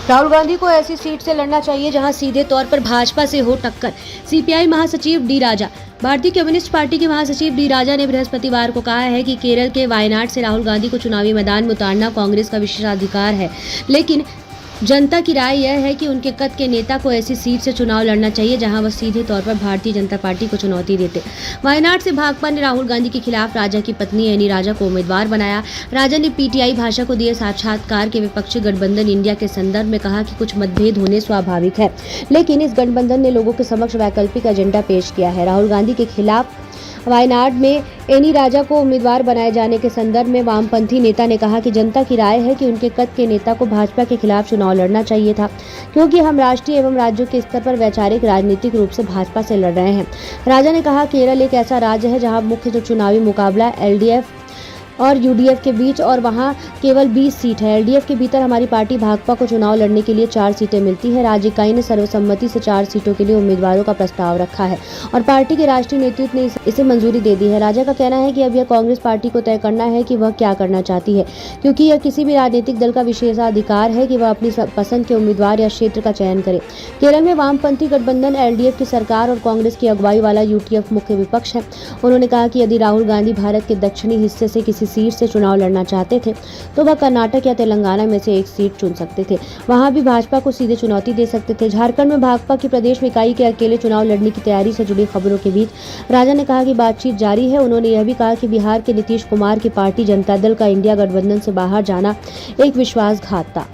राहुल गांधी को ऐसी सीट से लड़ना चाहिए जहां सीधे तौर पर भाजपा से हो टक्कर। सीपीआई महासचिव डी राजा। भारतीय कम्युनिस्ट पार्टी के महासचिव डी राजा ने बृहस्पतिवार को कहा है कि केरल के वायनाड से राहुल गांधी को चुनावी मैदान में उतारना कांग्रेस का विशेषाधिकार है, लेकिन जनता की राय यह है कि उनके कद के नेता को ऐसी सीट से चुनाव लड़ना चाहिए जहां वह सीधे तौर पर भारतीय जनता पार्टी को चुनौती देते। वायनाड से भाकपा ने राहुल गांधी के खिलाफ राजा की पत्नी एनी राजा को उम्मीदवार बनाया। राजा ने पीटीआई भाषा को दिए साक्षात्कार के विपक्षी गठबंधन इंडिया के संदर्भ में कहा कि कुछ मतभेद होने स्वाभाविक है, लेकिन इस गठबंधन ने लोगों के समक्ष वैकल्पिक एजेंडा पेश किया है। राहुल गांधी के खिलाफ वायनाड में एनी राजा को उम्मीदवार बनाए जाने के संदर्भ में वामपंथी नेता ने कहा कि जनता की राय है कि उनके कद के नेता को भाजपा के खिलाफ चुनाव लड़ना चाहिए था, क्योंकि हम राष्ट्रीय एवं राज्यों के स्तर पर वैचारिक राजनीतिक रूप से भाजपा से लड़ रहे हैं। राजा ने कहा केरल एक ऐसा राज्य है जहां मुख्य चुनावी मुकाबला एलडीएफ और यूडीएफ के बीच और वहां केवल 20 सीट है। एलडीएफ के भीतर हमारी पार्टी भाकपा को चुनाव लड़ने के लिए 4 सीटें मिलती है। राज्य इकाई ने सर्वसम्मति से 4 सीटों के लिए उम्मीदवारों का प्रस्ताव रखा है और पार्टी के राष्ट्रीय नेतृत्व ने इसे मंजूरी दे दी है। राजा का कहना है कि अब यह कांग्रेस पार्टी को तय करना है कि वह क्या करना चाहती है, क्योंकि यह किसी भी राजनीतिक दल का विशेषाधिकार है कि वह अपनी पसंद के उम्मीदवार या क्षेत्र का चयन करे। केरल में वामपंथी गठबंधन एलडीएफ की सरकार और कांग्रेस की अगुवाई वाला यूटीएफ मुख्य विपक्ष है। उन्होंने कहा कि यदि राहुल गांधी भारत के दक्षिणी हिस्से से किसी सीट से चुनाव लड़ना चाहते थे तो वह कर्नाटक या तेलंगाना में से एक सीट चुन सकते थे। वहां भी भाजपा को सीधे चुनौती दे सकते थे। झारखंड में भाजपा की प्रदेश में इकाई के अकेले चुनाव लड़ने की तैयारी से जुड़ी खबरों के बीच राजा ने कहा कि बातचीत जारी है। उन्होंने यह भी कहा कि बिहार के नीतीश कुमार की पार्टी जनता दल का इंडिया गठबंधन से बाहर जाना एक विश्वासघात था।